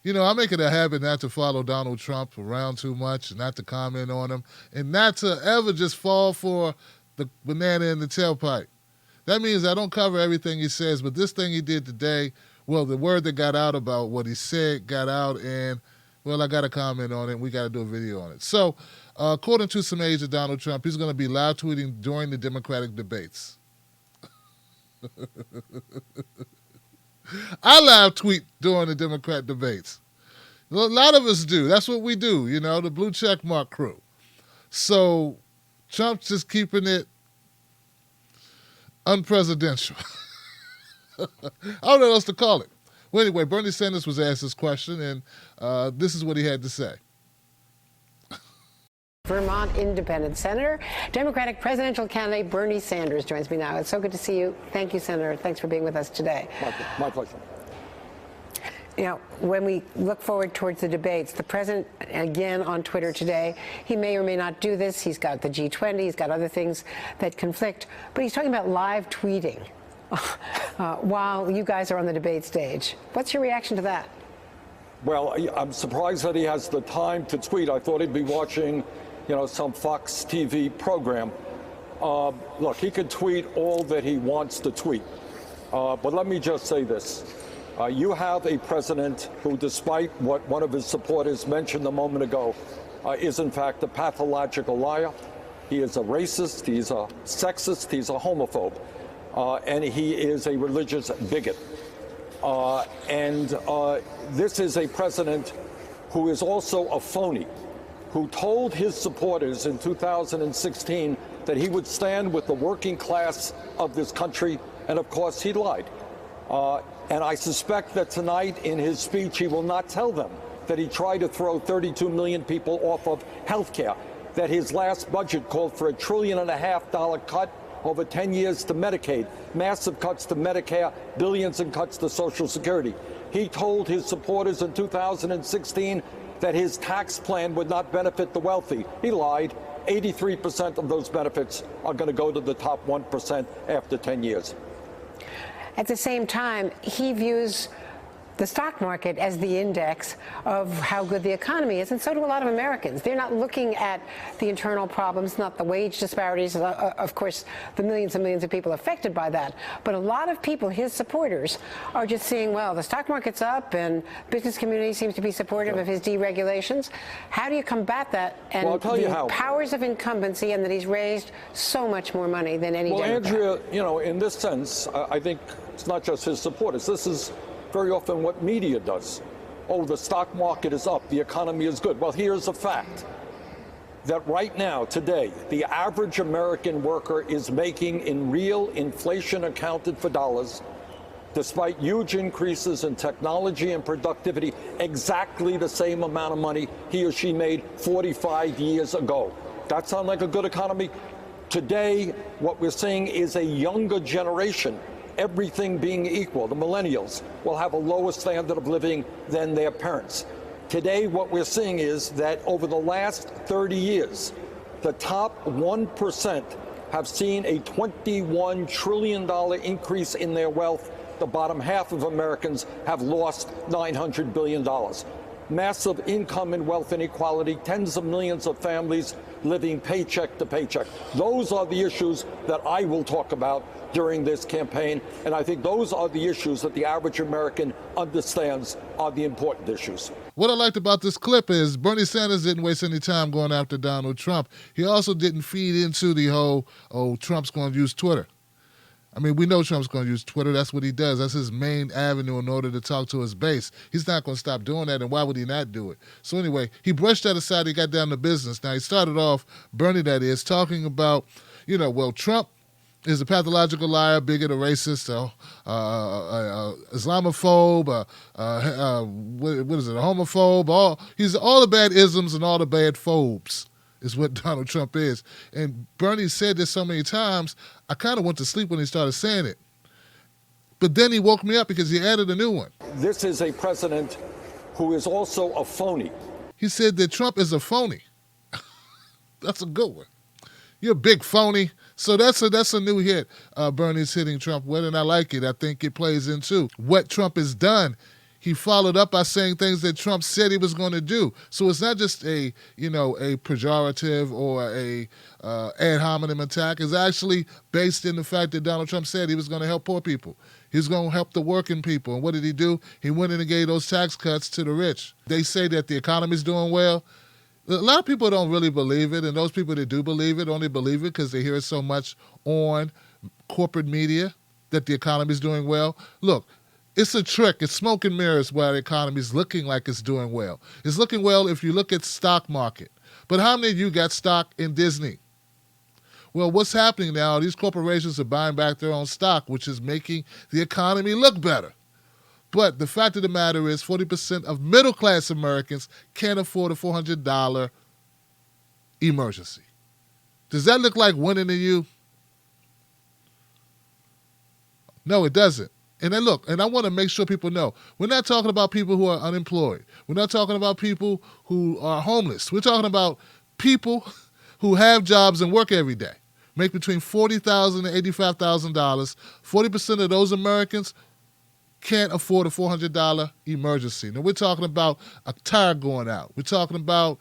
You know, I make it a habit not to follow Donald Trump around too much, not to comment on him, and not to ever just fall for the banana in the tailpipe. That means I don't cover everything he says, but this thing he did today, well, the word that got out about what he said got out, and, well, I got to comment on it, and we got to do a video on it. So, according to some aides of Donald Trump, he's going to be live tweeting during the Democratic debates. I live tweet during the Democrat debates. A lot of us do. That's what we do, you know, the blue check mark crew. So Trump's just keeping it unpresidential. I don't know what else to call it. Well, anyway, Bernie Sanders was asked this question, and this is what he had to say. Vermont Independent Senator, Democratic presidential candidate Bernie Sanders joins me now. It's so good to see you. Thank you, Senator. Thanks for being with us today. My pleasure. You know, when we look forward towards the debates, the president, again on Twitter today, he may or may not do this. He's got the G20, he's got other things that conflict, but he's talking about live tweeting while you guys are on the debate stage. What's your reaction to that? Well, I'm surprised that he has the time to tweet. I thought he'd be watching, you know, some Fox TV program. Look, he could tweet all that he wants to tweet. But let me just say this. You have a president who, despite what one of his supporters mentioned a moment ago, is in fact a pathological liar. He is a racist, he's a sexist, he's a homophobe, and he is a religious bigot. This is a president who is also a phony, who told his supporters in 2016 that he would stand with the working class of this country, and of course he lied. And I suspect that tonight in his speech he will not tell them that he tried to throw 32 million people off of health care, that his last budget called for $1.5 trillion cut over 10 years to Medicaid, massive cuts to Medicare, billions in cuts to Social Security. He told his supporters in 2016 that his tax plan would not benefit the wealthy. He lied. 83% of those benefits are going to go to the top 1% after 10 years. At the same time, he views the stock market as the index of how good the economy is, and so do a lot of Americans. They're not looking at the internal problems, not the wage disparities, of course, the millions and millions of people affected by that. But a lot of people, his supporters, are just seeing, well, the stock market's up and business community seems to be supportive of his deregulations. How do you combat that and the powers of incumbency, and that he's raised so much more money than any Democrat? Andrea, you know, in this sense, I think it's not just his supporters. This is very often what media does. Oh, the stock market is up, the economy is good. Well, here's a fact. That right now, today, the average American worker is making, in real inflation accounted for dollars, despite huge increases in technology and productivity, exactly the same amount of money he or she made 45 years ago. That sound like a good economy? Today, what we're seeing is a younger generation, everything being equal. The millennials will have a lower standard of living than their parents. Today, what we're seeing is that over the last 30 years, the top 1% have seen a $21 trillion increase in their wealth. The bottom half of Americans have lost $900 billion. Massive income and wealth inequality, tens of millions of families living paycheck to paycheck. Those are the issues that I will talk about during this campaign, and I think those are the issues that the average American understands are the important issues. What I liked about this clip is Bernie Sanders didn't waste any time going after Donald Trump. He also didn't feed into the whole, oh, Trump's going to use Twitter. I mean, we know Trump's going to use Twitter. That's what he does. That's his main avenue in order to talk to his base. He's not going to stop doing that, and why would he not do it? So anyway, he brushed that aside. He got down to business. Now, he started off, Bernie that is, talking about, you know, well, Trump is a pathological liar, bigot, a racist, Islamophobe, what is it, a homophobe. He's all the bad isms and all the bad phobes is what Donald Trump is. And Bernie said this so many times, I kind of went to sleep when he started saying it. But then he woke me up because he added a new one. This is a president who is also a phony. He said that Trump is a phony. That's a good one. You're a big phony. So that's a new hit Bernie's hitting Trump with, and I like it. I think it plays into what Trump has done. he followed up by saying things that Trump said he was going to do. So it's not just a pejorative or a ad hominem attack. It's actually based in the fact that Donald Trump said he was going to help poor people. He was going to help the working people. And what did he do? He went in and gave those tax cuts to the rich. They say that the economy's doing well. A lot of people don't really believe it, and those people that do believe it only believe it because they hear it so much on corporate media that the economy's doing well. Look, it's a trick. It's smoke and mirrors why the economy's looking like it's doing well. It's looking well if you look at stock market. But how many of you got stock in Disney? Well, what's happening now, these corporations are buying back their own stock, which is making the economy look better. But the fact of the matter is 40% of middle-class Americans can't afford a $400 emergency. Does that look like winning to you? No, it doesn't. And then look, and I want to make sure people know, we're not talking about people who are unemployed. We're not talking about people who are homeless. We're talking about people who have jobs and work every day, make between $40,000 and $85,000. 40% of those Americans can't afford a $400 emergency. Now, we're talking about a tire going out. We're talking about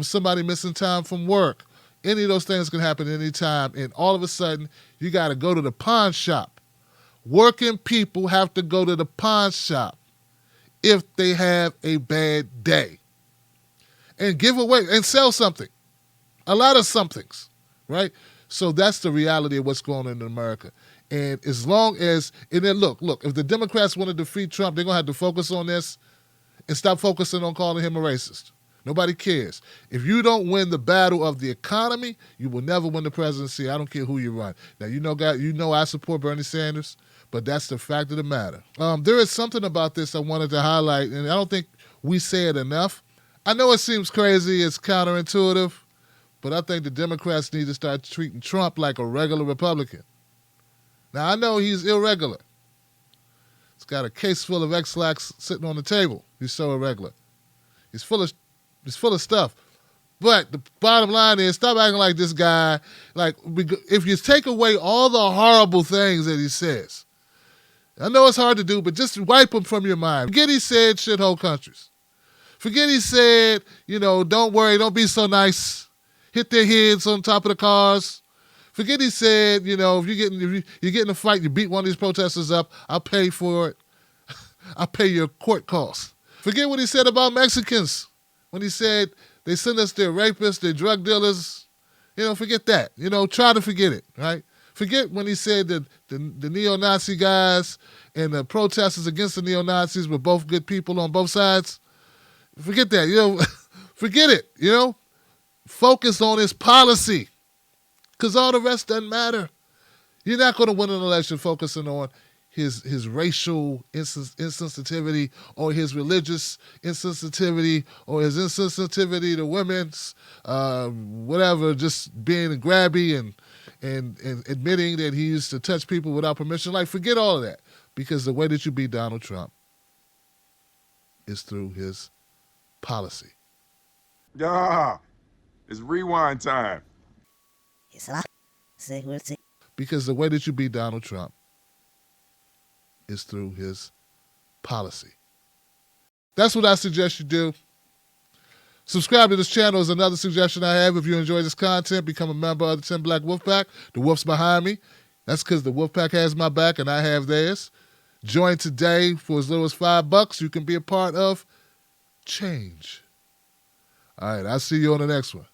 somebody missing time from work. Any of those things can happen at any time, and all of a sudden, you got to go to the pawn shop. Working people have to go to the pawn shop if they have a bad day and give away and sell something, a lot of somethings, right? So that's the reality of what's going on in America. And as long as, and then look, if the Democrats want to defeat Trump, they're going to have to focus on this and stop focusing on calling him a racist. Nobody cares. If you don't win the battle of the economy, you will never win the presidency. I don't care who you run. Now, you know I support Bernie Sanders, but that's the fact of the matter. There is something about this I wanted to highlight, and I don't think we say it enough. I know it seems crazy, it's counterintuitive, but I think the Democrats need to start treating Trump like a regular Republican. Now, I know he's irregular. He's got a case full of X-Lax sitting on the table. He's so irregular. He's full of stuff. But the bottom line is, stop acting like this guy. Like, if you take away all the horrible things that he says, I know it's hard to do, but just wipe them from your mind. Forget he said shithole countries. Forget he said, don't worry, don't be so nice. Hit their heads on top of the cars. Forget he said, if you get in a fight, you beat one of these protesters up, I'll pay for it. I'll pay your court costs. Forget what he said about Mexicans when he said they send us their rapists, their drug dealers. Forget that. Try to forget it, right? Forget when he said that the neo-Nazi guys and the protesters against the neo-Nazis were both good people on both sides. Forget that. Forget it. Focus on his policy, because all the rest doesn't matter. You're not going to win an election focusing on his racial insensitivity or his religious insensitivity or his insensitivity to women's, whatever, just being grabby and admitting that he used to touch people without permission. Like, forget all of that, because the way that you beat Donald Trump is through his policy. Yeah, it's rewind time. Because the way that you beat Donald Trump is through his policy. That's what I suggest you do. Subscribe to this channel is another suggestion I have. If you enjoy this content, become a member of the 10 Black Wolf Pack. The Wolf's behind me. That's because the Wolf Pack has my back and I have theirs. Join today for as little as $5. You can be a part of change. All right, I'll see you on the next one.